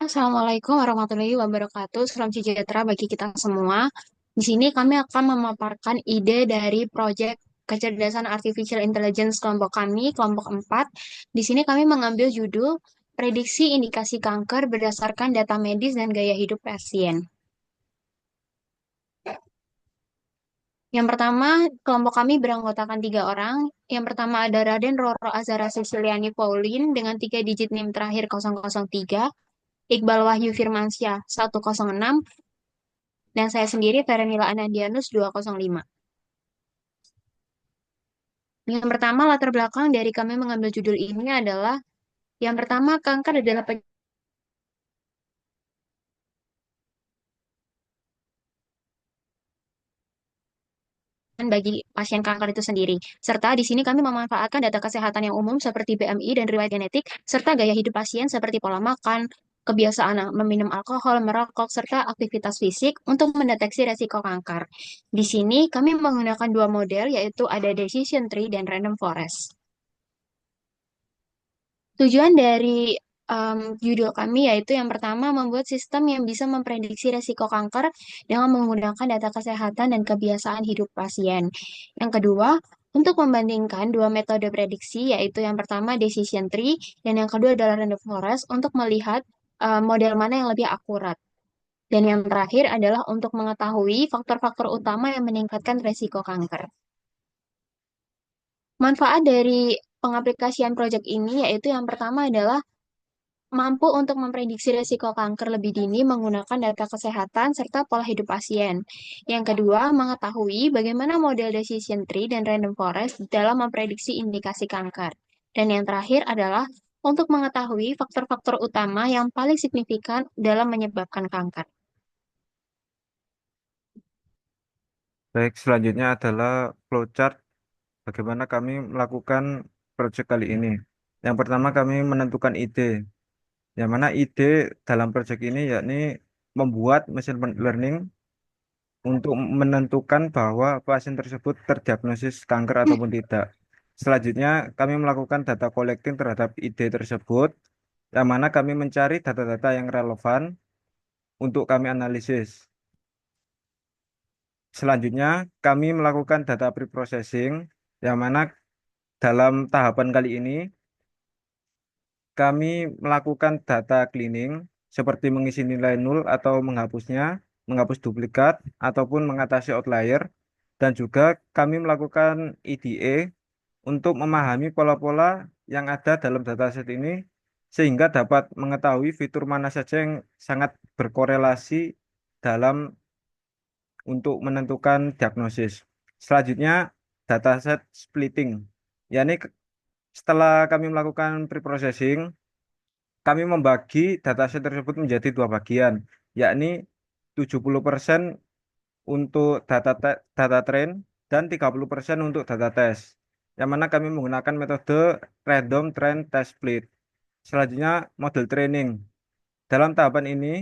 Assalamualaikum warahmatullahi wabarakatuh. Salam sejahtera bagi kita semua. Di sini kami akan memaparkan ide dari proyek kecerdasan artificial intelligence kelompok kami, kelompok 4. Di sini kami mengambil judul Prediksi Indikasi Kanker berdasarkan data medis dan gaya hidup pasien. Yang pertama, kelompok kami beranggotakan 3 orang. Yang pertama ada Raden Roro Azara Siciliani Pauline dengan 3 digit NIM terakhir 003, Iqbal Wahyu Firmansyah 106, dan saya sendiri Verenila Anandianus 205. Yang pertama, latar belakang dari kami mengambil judul ini adalah yang pertama, kanker adalah penyakit bagi pasien kanker itu sendiri. Serta di sini kami memanfaatkan data kesehatan yang umum seperti BMI dan riwayat genetik, serta gaya hidup pasien seperti pola makan, kebiasaan meminum alkohol, merokok, serta aktivitas fisik untuk mendeteksi resiko kanker. Di sini kami menggunakan 2 model, yaitu ada decision tree dan random forest. Tujuan dari judul kami yaitu yang pertama membuat sistem yang bisa memprediksi resiko kanker dengan menggunakan data kesehatan dan kebiasaan hidup pasien. Yang kedua, untuk membandingkan 2 metode prediksi yaitu yang pertama decision tree dan yang kedua adalah random forest untuk melihat model mana yang lebih akurat. Dan yang terakhir adalah untuk mengetahui faktor-faktor utama yang meningkatkan resiko kanker. Manfaat dari pengaplikasian proyek ini yaitu yang pertama adalah mampu untuk memprediksi risiko kanker lebih dini menggunakan data kesehatan serta pola hidup pasien. Yang kedua, mengetahui bagaimana model decision tree dan random forest dalam memprediksi indikasi kanker. Dan yang terakhir adalah untuk mengetahui faktor-faktor utama yang paling signifikan dalam menyebabkan kanker. Baik, selanjutnya adalah flowchart bagaimana kami melakukan proyek kali ini. Yang pertama kami menentukan ide, yang mana ide dalam proyek ini yakni membuat machine learning untuk menentukan bahwa pasien tersebut terdiagnosis kanker ataupun tidak. Selanjutnya kami melakukan data collecting terhadap ide tersebut, yang mana kami mencari data-data yang relevan untuk kami analisis. Selanjutnya, kami melakukan data preprocessing, yang mana dalam tahapan kali ini kami melakukan data cleaning, seperti mengisi nilai nol atau menghapusnya, menghapus duplikat, ataupun mengatasi outlier, dan juga kami melakukan EDA untuk memahami pola-pola yang ada dalam dataset ini, sehingga dapat mengetahui fitur mana saja yang sangat berkorelasi dalam untuk menentukan diagnosis. Selanjutnya, dataset splitting. yakni setelah kami melakukan preprocessing, kami membagi dataset tersebut menjadi 2 bagian, yakni 70% untuk data train dan 30% untuk data test. Yang mana kami menggunakan metode random train test split. Selanjutnya, model training. Dalam tahapan ini,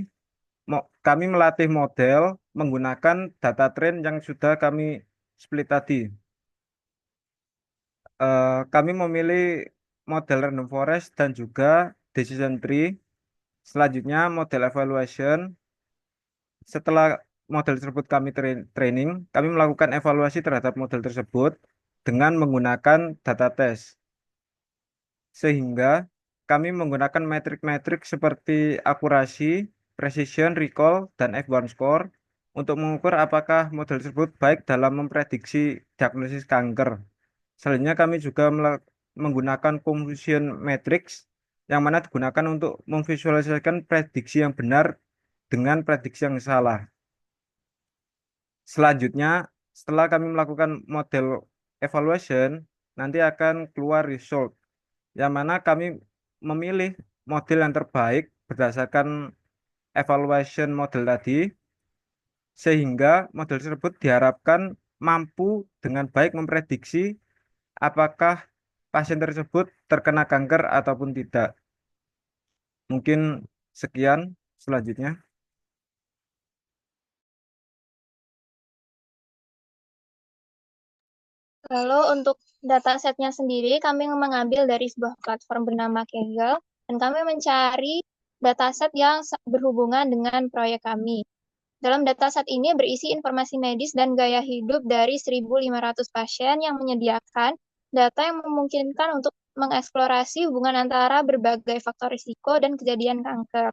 kami melatih model menggunakan data train yang sudah kami split tadi. Kami memilih model random forest dan juga decision tree. Selanjutnya, model evaluation. Setelah model tersebut kami training, kami melakukan evaluasi terhadap model tersebut dengan menggunakan data test. Sehingga kami menggunakan metrik-metrik seperti akurasi, precision, recall, dan F1 score untuk mengukur apakah model tersebut baik dalam memprediksi diagnosis kanker. Selanjutnya kami juga menggunakan confusion matrix yang mana digunakan untuk memvisualisasikan prediksi yang benar dengan prediksi yang salah. Selanjutnya, setelah kami melakukan model evaluation, nanti akan keluar result, yang mana kami memilih model yang terbaik berdasarkan evaluation model tadi, sehingga model tersebut diharapkan mampu dengan baik memprediksi apakah pasien tersebut terkena kanker ataupun tidak. Mungkin sekian selanjutnya. Lalu untuk datasetnya sendiri, kami mengambil dari sebuah platform bernama Kaggle, dan kami mencari dataset yang berhubungan dengan proyek kami. Dalam dataset ini berisi informasi medis dan gaya hidup dari 1.500 pasien yang menyediakan data yang memungkinkan untuk mengeksplorasi hubungan antara berbagai faktor risiko dan kejadian kanker.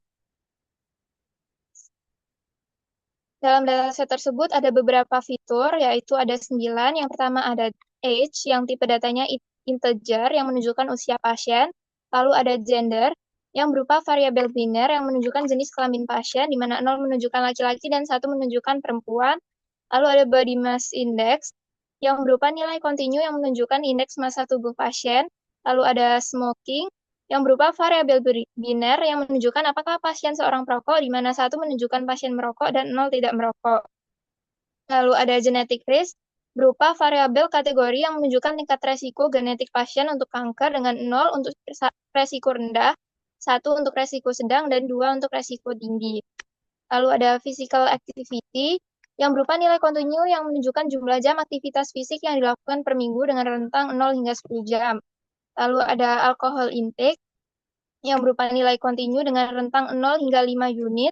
Dalam dataset tersebut ada beberapa fitur, yaitu ada 9. Yang pertama ada age, yang tipe datanya integer, yang menunjukkan usia pasien. Lalu ada gender, yang berupa variabel biner, yang menunjukkan jenis kelamin pasien, di mana 0 menunjukkan laki-laki dan 1 menunjukkan perempuan. Lalu ada body mass index, yang berupa nilai kontinu yang menunjukkan indeks massa tubuh pasien. Lalu ada smoking, yang berupa variabel biner yang menunjukkan apakah pasien seorang perokok, di mana 1 menunjukkan pasien merokok dan 0 tidak merokok. Lalu ada genetic risk, berupa variabel kategori yang menunjukkan tingkat resiko genetik pasien untuk kanker dengan 0 untuk resiko rendah, 1 untuk resiko sedang, dan 2 untuk resiko tinggi. Lalu ada physical activity, yang berupa nilai kontinu yang menunjukkan jumlah jam aktivitas fisik yang dilakukan per minggu dengan rentang 0 hingga 10 jam. Lalu ada alcohol intake, yang berupa nilai kontinu dengan rentang 0 hingga 5 unit.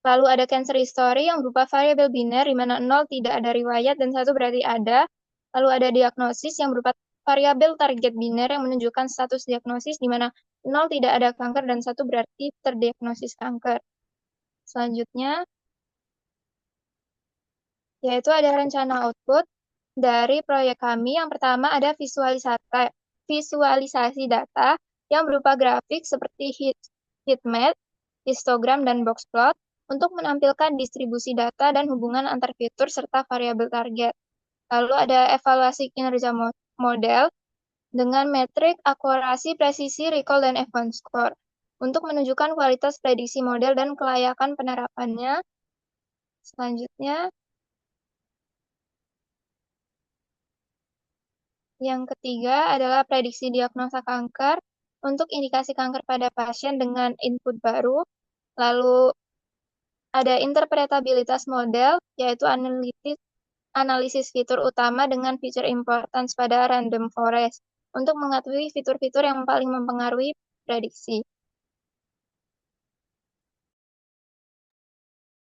Lalu ada cancer history yang berupa variabel biner di mana 0 tidak ada riwayat dan 1 berarti ada. Lalu ada diagnosis yang berupa variabel target biner yang menunjukkan status diagnosis di mana 0 tidak ada kanker dan 1 berarti terdiagnosis kanker. Selanjutnya, yaitu ada rencana output dari proyek kami. Yang pertama ada visualisasi data yang berupa grafik seperti heat map, histogram, dan box plot untuk menampilkan distribusi data dan hubungan antar fitur serta variabel target. Lalu ada evaluasi kinerja model dengan metrik akurasi, presisi, recall, dan event score untuk menunjukkan kualitas prediksi model dan kelayakan penerapannya. Selanjutnya, yang ketiga adalah prediksi diagnosa kanker untuk indikasi kanker pada pasien dengan input baru. Lalu ada interpretabilitas model, yaitu analisis fitur utama dengan feature importance pada random forest untuk mengetahui fitur-fitur yang paling mempengaruhi prediksi.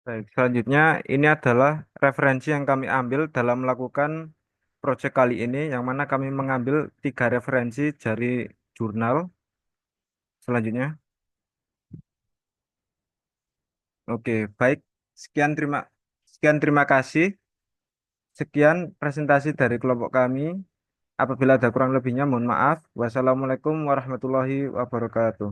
Baik, selanjutnya ini adalah referensi yang kami ambil dalam melakukan proyek kali ini, yang mana kami mengambil 3 referensi dari jurnal. Selanjutnya, oke, baik. Sekian terima kasih. Sekian presentasi dari kelompok kami. Apabila ada kurang lebihnya, mohon maaf. Wassalamualaikum warahmatullahi wabarakatuh.